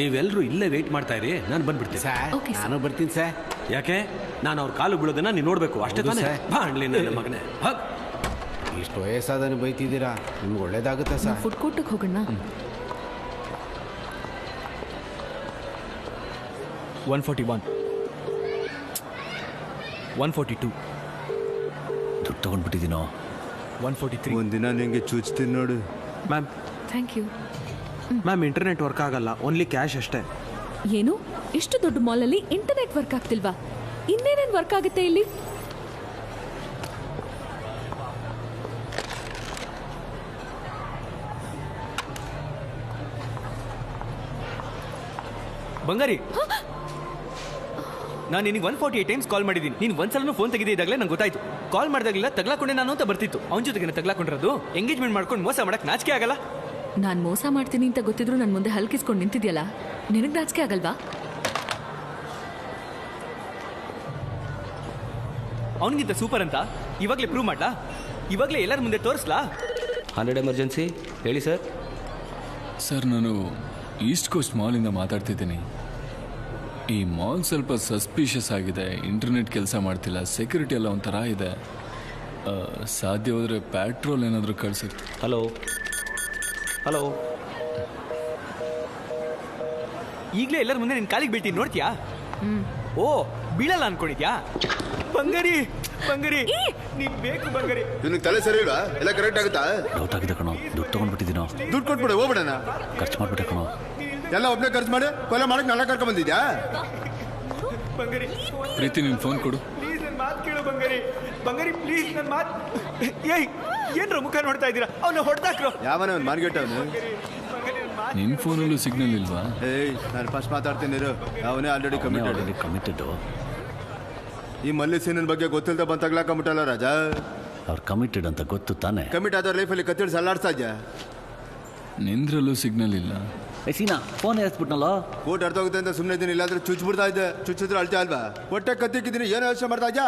ನೀವೆಲ್ಲರೂ ಇಲ್ಲೇ ವೆಯ್ಟ್ ಮಾಡ್ತಾ ಇರಿ, ನಾನು ಬಂದ್ಬಿಡ್ತೀನಿ. Okay, ನಾನು ಬರ್ತೀನಿ ಸರ್. ಯಾಕೆ? ನಾನು ಅವ್ರ ಕಾಲು ಬೀಳೋದನ್ನ ನೀನು ನೋಡಬೇಕು ಅಷ್ಟೇ ತಾನೇ? ಬಾಣ್ಲಿ ನನ್ನ ಮಗನೇ. ಇಷ್ಟು ವಯಸ್ಸಾದನ್ನು ಬೈತಿದ್ದೀರಾ, ನಿಮ್ಗೆ ಒಳ್ಳೇದಾಗುತ್ತಾ ಸರ್? ಫುಡ್ ಕೋರ್ಟಿಗೆ ಹೋಗೋಣ. 141 142 ದುಡ್ಡು ತೊಗೊಂಡ್ಬಿಟ್ಟಿದ್ದೀನೋ. 143 ಒಂದಿನ ನಿಂಗೆ ಚುಚ್ತೀನಿ ನೋಡು. Ma'am thank you. Ma'am internet work ಆಗಲ್ಲ, ಓನ್ಲಿ ಕ್ಯಾಶ್ ಅಷ್ಟೇ. ಏನು ಇಷ್ಟು ದೊಡ್ಡ ಮಾಲಲ್ಲಿ ಇಂಟರ್ನೆಟ್ ವರ್ಕ್ ಆಗ್ತಿಲ್ವಾ? ಇನ್ನೇನೇನು ವರ್ಕ್ ಆಗುತ್ತೆ ಇಲ್ಲಿ? ಬಂಗಾರಿ, ನಾನು ನಿನಗೆ 148 ಟೈಮ್ಸ್ ಕಾಲ್ ಮಾಡಿದ್ದೀನಿ. ನೀನು ಒಂದ್ಸಲನೂ ಫೋನ್ ತೆಗೆದಿದ್ದಾಗಲೇ ನಂಗೆ ಗೊತ್ತಾಯ್ತು. ಕಾಲ್ ಮಾಡಿದಾಗಲಿಲ್ಲ ತಗ್ಲಾಕೊಂಡೆ ನಾನು ಅಂತ ಬರ್ತಿತ್ತು. ಅವನ ಜೊತೆಗೆ ತಗ್ಲಾಕೊಂಡಿರೋದು. ಎಂಗೇಜ್ಮೆಂಟ್ ಮಾಡ್ಕೊಂಡು ಮೋಸ ಮಾಡಕ್ಕೆ ನಾಚಿಕೆ ಆಗಲ್ಲ? ನಾನು ಮೋಸ ಮಾಡ್ತೀನಿ ಅಂತ ಗೊತ್ತಿದ್ರು ನನ್ನ ಮುಂದೆ ಹಲ್ಕಿಸ್ಕೊಂಡು ನಿಂತಿದ್ಯಲ್ಲ, ನಿನಗೆ ನಾಚಿಕೆ ಆಗಲ್ವಾ? ಅವನಿಗಿಂತ ಸೂಪರ್ ಅಂತ ಇವಾಗಲೇ ಪ್ರೂವ್ ಮಾಡ್ಲಾ? ಇವಾಗಲೇ ಎಲ್ಲರ ಮುಂದೆ ತೋರಿಸ್ಲಾ? 100 ಎಮರ್ಜೆನ್ಸಿ ಹೇಳಿ ಸರ್. ಸರ್, ನಾನು ಈಸ್ಟ್ ಕೋಸ್ಟ್ ಮಾಲಿಂದ ಮಾತಾಡ್ತಿದ್ದೀನಿ. ಈ ಮಾಲ್ ಸ್ವಲ್ಪ ಸಸ್ಪಿಷಿಯಸ್ ಆಗಿದೆ. ಇಂಟರ್ನೆಟ್ ಕೆಲಸ ಮಾಡ್ತಿಲ್ಲ, ಸೆಕ್ಯೂರಿಟಿ ಎಲ್ಲ ಒಂಥರ ಇದೆ. ಸಾಧ್ಯ ಹೋದರೆ ಪ್ಯಾಟ್ರೋಲ್ ಏನಾದರೂ ಕಳ್ಸುತ್ತೆ. ಹಲೋ ಹಲೋ, ಈಗಲೇ ಎಲ್ಲರ ಮುಂದೆ ನಿನ್ನ ಕಾಲಿಗೆ ಬೀಳ್ತೀನಿ, ನೋಡ್ತೀಯಾ? ಓ, ಬೀಳಲ್ಲ ಅನ್ಕೊಂಡಿದ್ಯಾ? ಬಂಗಾರಿ ಬಂಗಾರಿ, ನೀನ್ ಬೇಕು ಬಂಗಾರಿ. ನಿನಗೆ ತಲೆ ಸರಿ ಇಲ್ವಾ? ಎಲ್ಲ ಕರೆಕ್ಟ್ ಆಗುತ್ತಾ? ಡೌಟ್ ಆಗಿದೆ ಕಣೋ. ದುಡ್ಡು ತೊಗೊಂಡ್ಬಿಟ್ಟಿದ್ದೀನೋ. ದುಡ್ಡು ಕೊಟ್ಬಿಡು, ಹೋಗ್ಬಿಡಣ. ಖರ್ಚು ಮಾಡ್ಬಿಟ್ಟೆ ಕಣೋ. ಎಲ್ಲ ಒಬ್ಬನೇ ಖರ್ಚು ಮಾಡಿ ಕೊಲೆ ಮಾಡಕ್ಕೆ ನನ್ನ ಕರ್ಕೊಂಡ್ ಬಂದಿದ್ಯಾ? ಬಂಗಾರಿ ಪ್ರೀತಿ, ನಿನ್ನ ಫೋನ್ ಕೊಡು. ಪ್ಲೀಸ್ ನನ್ನ ಮಾತು ಕೇಳು ಬಂಗಾರಿ. ಬಂಗಾರಿ ಪ್ಲೀಸ್ ನನ್ನ ಮಾತು. ಏಯ್, ಏನ್ರ ಮುಖ ನೋಡ್ತಾ ಇದ್ದೀರಾ? ಅವನ್ನ ಹೊಡೆದಾಕ್ರು. ಯಾವನ ಒಂದು ಮಾರ್ಗೆಟ್ ಅವನು? ನಿನ್ನ ಫೋನಲ್ಲೂ ಸಿಗ್ನಲ್ ಇಲ್ವಾ? ಏಯ್, ನಾನು ಫಸ್ಟ್ ಮಾತಾಡ್ತೀನಿ ಇರು. ಅವನೇ ಆಲ್ರೆಡಿ ಕಮಿಟೆಡ್. ಈ ಮಲ್ಲಿ ಸೀನನ್ ಬಗ್ಗೆ ಗೊತ್ತಿಲ್ಲದ ಬಂತಾಗ್ಲಾಕೊಂಬಿಟ್ಟಲ್ಲ ರಾಜ. ಅವ್ರು ಕಮಿಟೆಡ್ ಅಂತ ಗೊತ್ತು ತಾನೆ? ಕಮಿಟ್ ಆದವ್ರ ಲೈಫಲ್ಲಿ ಕತ್ತಿಡ್ಸಿ ಅಲ್ಲಾಡ್ಸ್ತಾ ಇದ್ಯಾ? ನಿಂದ್ರಲ್ಲೂ ಸಿಗ್ನಲ್ ಇಲ್ಲ. ಸೀನಾ ಫೋನ್ ಏರಿಸ್ಬಿಟ್ನಲ್ಲ. ಕೋಟ್ ಅರ್ಥ ಹೋಗುತ್ತೆ ಅಂತ ಸುಮ್ಮನೆ ಇದ್ದೀನಿ. ಇಲ್ಲಾಂದ್ರೆ ಚುಚ್ಬಿಡ್ತಾ ಇದ್ದೆ. ಚುಚ್ಚಿದ್ರೆ ಅಳ್ತಾ ಅಲ್ವಾ? ಹೊಟ್ಟೆ ಕತ್ತಿಕ್ಕಿದ್ದೀನಿ, ಏನು ಯೋಚನೆ ಮಾಡ್ತಾ ಇದ್ಯಾ?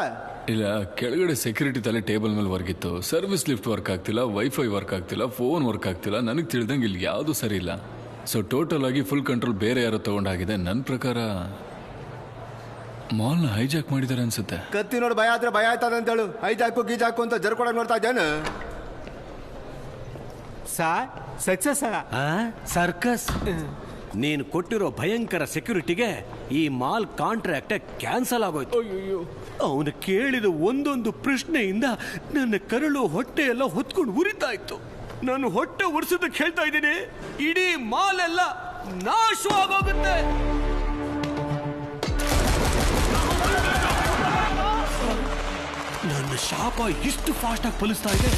ಇಲ್ಲ, ಕೆಳಗಡೆ ಸೆಕ್ಯೂರಿಟಿ ತಲೆ ಟೇಬಲ್ ಮೇಲೆ ವರ್ಕ್ ಇತ್ತು. ಸರ್ವಿಸ್ ಲಿಫ್ಟ್ ವರ್ಕ್ ಆಗ್ತಿಲ್ಲ, ವೈಫೈ ವರ್ಕ್ ಆಗ್ತಿಲ್ಲ, ಫೋನ್ ವರ್ಕ್ ಆಗ್ತಿಲ್ಲ. ನನಗೆ ತಿಳಿದಂಗೆ ಇಲ್ಲಿ ಯಾವುದೂ ಸರಿ ಇಲ್ಲ. ಸೊ ಟೋಟಲ್ ಆಗಿ ಫುಲ್ ಕಂಟ್ರೋಲ್ ಬೇರೆ ಯಾರೋ ತಗೊಂಡಾಗಿದೆ. ನನ್ನ ಪ್ರಕಾರ ಮಾಲ್ನ ಹೈಜಾಕ್ ಮಾಡಿದ್ದಾರೆ ಅನ್ಸುತ್ತೆ. ಕತ್ತಿ ನೋಡಿ ಭಯ ಆದ್ರೆ ಭಯ ಆಯ್ತದ ಅಂತ ಹೇಳು. ಹೈಜಾಕು ಗೀಜಾಕು ಅಂತ ಜರ್ಕೊಳಕ್ ನೋಡ್ತಾ ಇದ್ದೇನು? Success circus. ನೀನು ಕೊಟ್ಟಿರೋ ಭಯಂಕರ ಸೆಕ್ಯೂರಿಟಿಗೆ ಈ ಮಾಲ್ ಕಾಂಟ್ರಾಕ್ಟ್ ಕ್ಯಾನ್ಸಲ್ ಆಗೋಯ್ತು. ಅವನು ಕೇಳಿದ ಒಂದೊಂದು ಪ್ರಶ್ನೆಯಿಂದ ನನ್ನ ಕರಳು ಹೊಟ್ಟೆ ಎಲ್ಲ ಹೊತ್ಕೊಂಡು ಉರಿತಾ ಇತ್ತು. ನಾನು ಹೊಟ್ಟೆ ಉರಿಸೋದಕ್ಕೆ ಹೇಳ್ತಾ ಇದ್ದೀನಿ, ಇಡೀ ಮಾಲ್ ಎಲ್ಲ ನಾಶವಾಗೋಗುತ್ತೆ. ನನ್ನ ಶಾಪ ಇಷ್ಟು ಫಾಸ್ಟ್ ಆಗಿ ಫಲಿಸ್ತಾ ಇದೆ.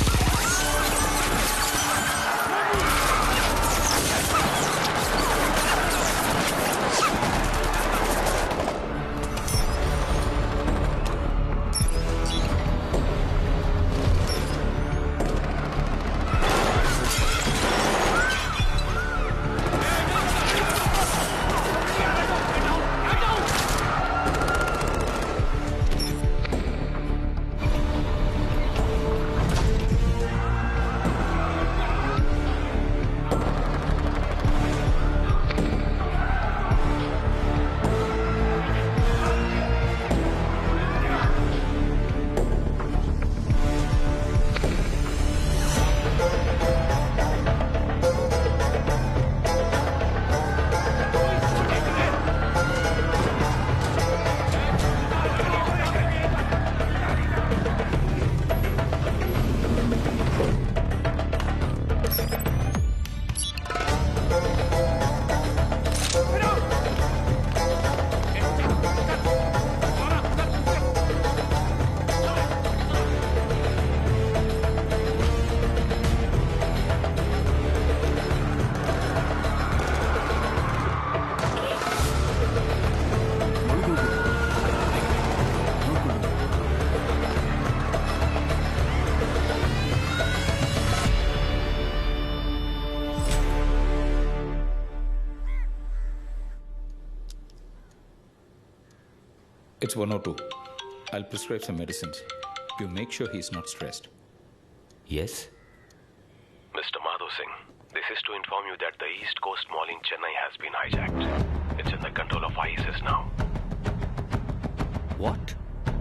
It's 102. I'll prescribe some medicines. You make sure he's not stressed. Yes. Mr. Madhav Singh, this is to inform you that the East Coast Mall in Chennai has been hijacked. It's in the control of ISIS now. What?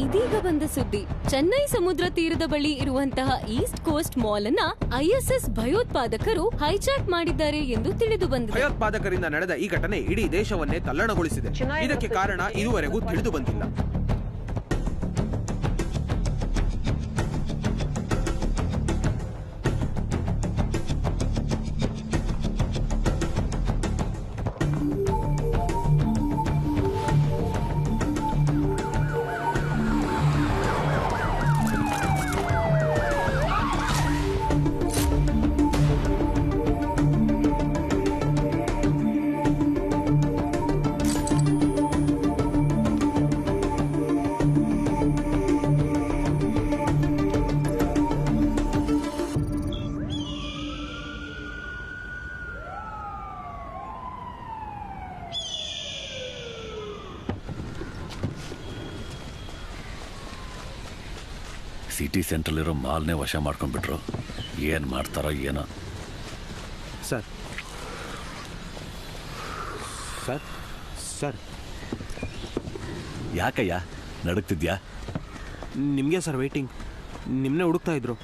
ಇದೀಗ ಬಂದ ಸುದ್ದಿ. ಚೆನ್ನೈ ಸಮುದ್ರ ತೀರದ ಬಳಿ ಇರುವಂತಹ East coast mall ಅನ್ನ ISS ಭಯೋತ್ಪಾದಕರು hijack ಮಾಡಿದ್ದಾರೆ ಎಂದು ತಿಳಿದು ಬಂದಿದೆ. ಭಯೋತ್ಪಾದಕರಿಂದ ನಡೆದ ಈ ಘಟನೆ ಇಡೀ ದೇಶವನ್ನೇ ತಲ್ಲಣಗೊಳಿಸಿದೆ. ಇದಕ್ಕೆ ಕಾರಣ ಇದುವರೆಗೂ ತಿಳಿದು ಬಂದಿಲ್ಲ. ಸಿಟಿ ಸೆಂಟ್ರಲ್ಲಿರೋ ಮಾಲ್ನೇ ವಶ ಮಾಡ್ಕೊಂಡ್ಬಿಟ್ರು. ಏನು ಮಾಡ್ತಾರೋ ಏನೋ. ಸರ್ ಸರ್ ಸರ್ ಯಾಕಯ್ಯ ನಡುಕ್ತಿದ್ಯಾ? ನಿಮಗೆ ಸರ್ ವೇಟಿಂಗ್. ನಿಮ್ಮನ್ನೇ ಹುಡುಕ್ತಾ ಇದ್ರು.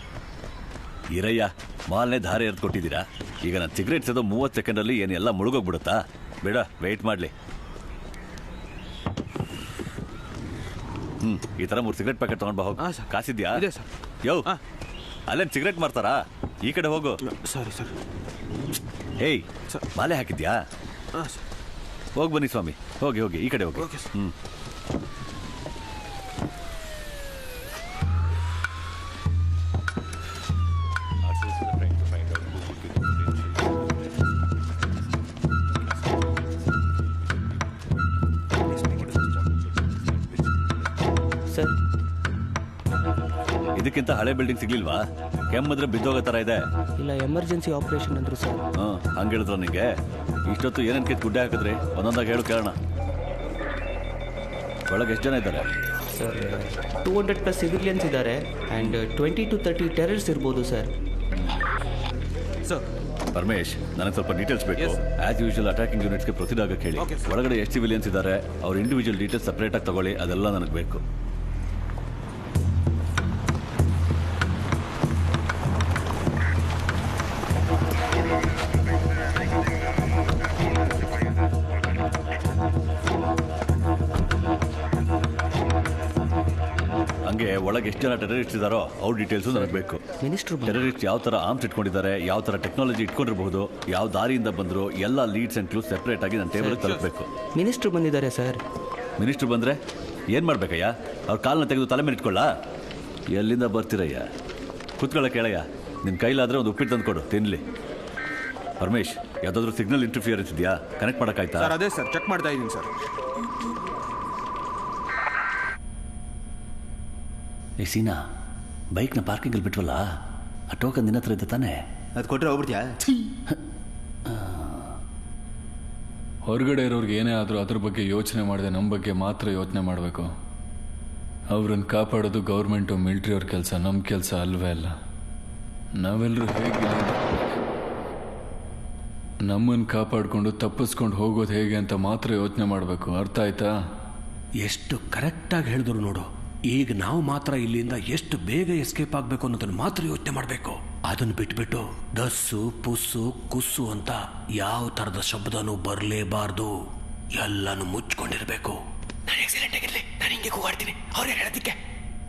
ಇರಯ್ಯ, ಮಾಲ್ನೇ ಧಾರೆ ಎರ್ದು ಕೊಟ್ಟಿದ್ದೀರಾ. ಈಗ ನಾನು ಸಿಗರೇಟ್ ಸೇದೋ 30 ಸೆಕೆಂಡಲ್ಲಿ ಏನೆಲ್ಲ ಮುಳುಗೋಗ್ಬಿಡುತ್ತಾ? ಬೇಡ, ವೆಯ್ಟ್ ಮಾಡಲಿ. ಈ ಥರ 3 ಸಿಗರೇಟ್ ಪ್ಯಾಕೆಟ್ ತೊಗೊಂಡು ಬಾ. ಹೋಗಿ. ಕಾಸಿದ್ಯಾ? ಇದೆ ಸರ್. ಯೋ, ಅಲ್ಲೇನು ಸಿಗರೇಟ್ ಮಾರ್ತಾರಾ? ಈ ಕಡೆ ಹೋಗು. Sorry sir. ಹೇಯ್, ಮಾಲೆ ಹಾಕಿದ್ಯಾ? ಹಾಂ ಸರ್. ಹೋಗಿ ಬನ್ನಿ ಸ್ವಾಮಿ. ಹೋಗಿ ಹೋಗಿ, ಈ ಕಡೆ ಹೋಗಿ. ಸರ್, ಇದಕ್ಕಿಂತ ಹಳೆ ಬಿಲ್ಡಿಂಗ್ ಸಿಗ್ಲಿಲ್ವಾ? ಕೆಮ್ಮಿದ್ರೆ ಬಿದ್ದೋಗೋ ಥರ ಇದೆ. ಇಲ್ಲ, ಎಮರ್ಜೆನ್ಸಿ ಆಪರೇಷನ್ ಅಂದ್ರು ಸರ್. ಹಂಗೆ ಹೇಳಿದ್ರು ನಿಂಗೆ? ಇಷ್ಟೊತ್ತು ಏನೇನು ಕಿತ್ತು ಗುಡ್ಡೆ ಹಾಕಿದ್ರಿ? ಒಂದೊಂದಾಗಿ ಹೇಳು ಕೇಳೋಣ. ಒಳಗೆ ಎಷ್ಟು ಜನ ಇದ್ದಾರೆ? ಸರ್, 200+ ಸಿವಿಲಿಯನ್ಸ್ ಇದ್ದಾರೆ ಆ್ಯಂಡ್ 20 to 30 ಟೆರರಿಸ್ಟ್ ಇರ್ಬೋದು ಸರ್. ಸರ್, ಪರಮೇಶ್, ನನಗೆ ಸ್ವಲ್ಪ ಡೀಟೇಲ್ಸ್ ಬೇಕು. ಆಸ್ ಯೂಶುವಲ್ ಅಟ್ಯಾಕಿಂಗ್ ಯೂನಿಟ್ಸ್ಗೆ ಪ್ರೊಸೀಡ್ ಆಗಕ್ಕೆ ಹೇಳಿ. ಒಳಗಡೆ ಎಷ್ಟು ಸಿವಿಲಿಯನ್ಸ್ ಇದ್ದಾರೆ, ಅವ್ರ ಇಂಡಿವಿಜುವಲ್ ಡೀಟೇಲ್ಸ್ ಸಪ್ರೇಟಾಗಿ ತಗೊಳ್ಳಿ. ಅದೆಲ್ಲ ನನಗೆ ಬೇಕು. ಹಂಗೆ ಒಳಗೆ ಎಷ್ಟು ಜನ ಟೆರರಿಸ್ಟ್ ಇದ್ದಾರೋ ಅವ್ರ ಡೀಟೇಲ್ಸು ನನಗೆ ಬೇಕು. ಟೆರರಿಸ್ಟ್ ಯಾವ ಥರ ಆರ್ಮ್ಸ್ ಇಟ್ಕೊಂಡಿದ್ದಾರೆ, ಯಾವ ಥರ ಟೆಕ್ನಾಲಜಿ ಇಟ್ಕೊಂಡಿರಬಹುದು, ಯಾವ ದಾರಿಯಿಂದ ಬಂದರು, ಎಲ್ಲ ಲೀಡ್ಸ್ ಆ್ಯಂಡ್ ಕ್ಲೂಸ್ ಸೆಪ್ರೇಟ್ ಆಗಿ ನನ್ನ ಟೇಬಲ್ಗೆ ತಲುಪಬೇಕು. ಮಿನಿಸ್ಟ್ರು ಬಂದಿದ್ದಾರೆ ಸರ್. ಮಿನಿಸ್ಟ್ರು ಬಂದರೆ ಏನು ಮಾಡ್ಬೇಕಯ್ಯ? ಅವ್ರ ಕಾಲನ್ನ ತೆಗೆದು ತಲೆ ಮೇಲೆ ಇಟ್ಕೊಳ್ಳ? ಎಲ್ಲಿಂದ ಬರ್ತೀರಯ್ಯ? ಕೂತ್ಕೊಳ್ಳೋ ಕೇಳಯ್ಯ. ನಿನ್ನ ಕೈಲಾದರೆ ಒಂದು ಉಪ್ಪಿಟ್ಟು ತಂದು ಕೊಡು, ತಿನ್ನಲಿ. ಪರಮೇಶ್, ಯಾವುದಾದ್ರೂ ಸಿಗ್ನಲ್ ಇಂಟರ್ಫಿಯರೆನ್ಸ್ ಇದೆಯಾ? ಕನೆಕ್ಟ್ ಮಾಡೋಕ್ಕಾಯ್ತಾ? ಸರ್, ಅದೇ ಸರ್, ಚೆಕ್ ಮಾಡ್ತಾ ಇದ್ದೀನಿ ಸರ್. ಏ ಸೀನಾ, ಬೈಕ್ನ ಪಾರ್ಕಿಂಗಲ್ಲಿ ಬಿಟ್ವಲ್ಲ, ಆ ಟೋಕನ್ ನಿನ್ನ ಹತ್ರ ಇದ್ದ ತಾನೆ? ಅದು ಕೊಟ್ಟರೆ ಹೋಗ್ಬಿಡ್ತೀಯಾ? ಹೊರಗಡೆ ಇರೋರ್ಗೆ ಏನೇ ಆದರೂ ಅದ್ರ ಬಗ್ಗೆ ಯೋಚನೆ ಮಾಡದೆ ನಮ್ಮ ಬಗ್ಗೆ ಮಾತ್ರ ಯೋಚನೆ ಮಾಡಬೇಕು. ಅವ್ರನ್ನ ಕಾಪಾಡೋದು ಗೌರ್ಮೆಂಟು ಮಿಲಿಟ್ರಿ ಅವ್ರ ಕೆಲಸ, ನಮ್ಮ ಕೆಲಸ ಅಲ್ವೇ ಅಲ್ಲ. ನಾವೆಲ್ಲರೂ ಹೇಗೆ ನಮ್ಮನ್ನು ಕಾಪಾಡಿಕೊಂಡು ತಪ್ಪಿಸ್ಕೊಂಡು ಹೋಗೋದು ಹೇಗೆ ಅಂತ ಮಾತ್ರ ಯೋಚನೆ ಮಾಡಬೇಕು. ಅರ್ಥ ಆಯ್ತಾ? ಎಷ್ಟು ಕರೆಕ್ಟಾಗಿ ಹೇಳಿದ್ರು ನೋಡು. ಈಗ ನಾವು ಮಾತ್ರ ಇಲ್ಲಿಂದ ಎಷ್ಟು ಬೇಗ ಎಸ್ಕೇಪ್ ಆಗಬೇಕು ಅನ್ನೋದನ್ನು ಮಾತ್ರ ಯೋಚನೆ ಮಾಡಬೇಕು. ಅದನ್ನು ಬಿಟ್ಬಿಟ್ಟು ದಸ್ಸು ಪುಸ್ಸು ಕುಸ್ಸು ಅಂತ ಯಾವ ಥರದ ಶಬ್ದನೂ ಬರಲೇಬಾರ್ದು. ಎಲ್ಲನೂ ಮುಚ್ಕೊಂಡಿರ್ಬೇಕು. ನಾನು ಎಕ್ಸಲೆಂಟ್ ಆಗಿರಲಿ. ನಾನು ಹಿಂಗೆ ಕೂಗಾಡ್ತೀನಿ, ಅವ್ರು ಹೇಳೋದಕ್ಕೆ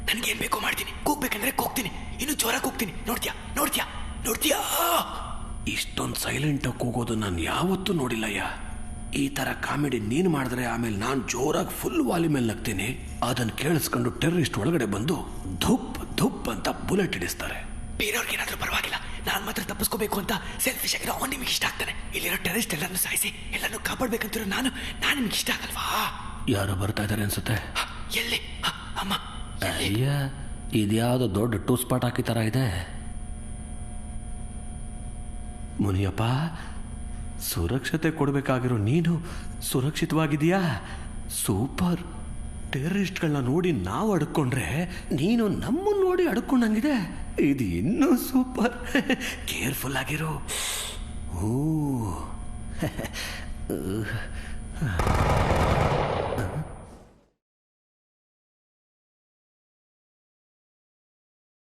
ನನಗೇನು ಬೇಕೋ ಮಾಡ್ತೀನಿ. ಕೂಗ್ಬೇಕಂದ್ರೆ ಕೂಗ್ತೀನಿ, ಇನ್ನೂ ಜೋರಾಗಿ ಕೂಗ್ತೀನಿ. ನೋಡ್ತೀಯಾ ನೋಡ್ತೀಯಾ ನೋಡ್ತೀಯಾ? ಇಷ್ಟೊಂದು ಸೈಲೆಂಟಾಗಿ ಕೂಗೋದು ನಾನು ಯಾವತ್ತೂ ನೋಡಿಲ್ಲಯ್ಯ. ಈ ಥರ ಕಾಮಿಡಿ ನೀನು ಮಾಡಿದ್ರೆ ಆಮೇಲೆ ನಾನು ಜೋರಾಗಿ ಫುಲ್ ವಾಲ್ಯೂಮ್ ಮೇಲೆ ನಗ್ತೀನಿ. ಅದನ್ನು ಕೇಳಿಸ್ಕೊಂಡು ಟೆರರಿಸ್ಟ್ ಒಳಗಡೆ ಬಂದು ಧುಪ್ ಧುಪ್ ಅಂತ ಬುಲೆಟ್ ಹಿಡಿಸ್ತಾರೆ. ಬೇರೆಯವ್ರಿಗೆ ಏನಾದರೂ ಪರವಾಗಿಲ್ಲ, ನಾನು ಮಾತ್ರ ತಪ್ಪಿಸ್ಕೋಬೇಕು ಅಂತ ಸೆಲ್ಫಿಶ್ ಆಗಿರೋ ಅವ್ನು ನಿಮಗೆ ಇಷ್ಟ ಆಗ್ತಾನೆ. ಇಲ್ಲಿರೋ ಟೆರರಿಸ್ಟ್ ಎಲ್ಲರನ್ನು ಸಾಯಿಸಿ ಎಲ್ಲರನ್ನೂ ಕಾಪಾಡ್ಬೇಕಂತಿರೋ ನಾನು ನಿಮ್ಗೆ ಇಷ್ಟ ಆಗಲ್ವಾ? ಯಾರೋ ಬರ್ತಾ ಇದ್ದಾರೆ ಅನ್ಸುತ್ತೆ. ಎಲ್ಲಿ? ಅಮ್ಮ. ಅಯ್ಯ, ಇದ್ಯಾವುದೋ ದೊಡ್ಡ ಟೂ ಸ್ಪಾಟ್ ಹಾಕಿ ಥರ ಇದೆ. ಮುನಿಯಪ್ಪ, ಸುರಕ್ಷತೆ ಕೊಡಬೇಕಾಗಿರೋ ನೀನು ಸುರಕ್ಷಿತವಾಗಿದೆಯಾ? ಸೂಪರ್. ಟೆರರಿಸ್ಟ್ಗಳನ್ನ ನೋಡಿ ನಾವು ಅಡ್ಕೊಂಡ್ರೆ ನೀನು ನಮ್ಮನ್ನು ನೋಡಿ ಅಡ್ಕೊಂಡಂಗಿದೆ. ಇದು ಇನ್ನೂ ಸೂಪರ್. ಕೇರ್ಫುಲ್ ಆಗಿರೋ. ಓ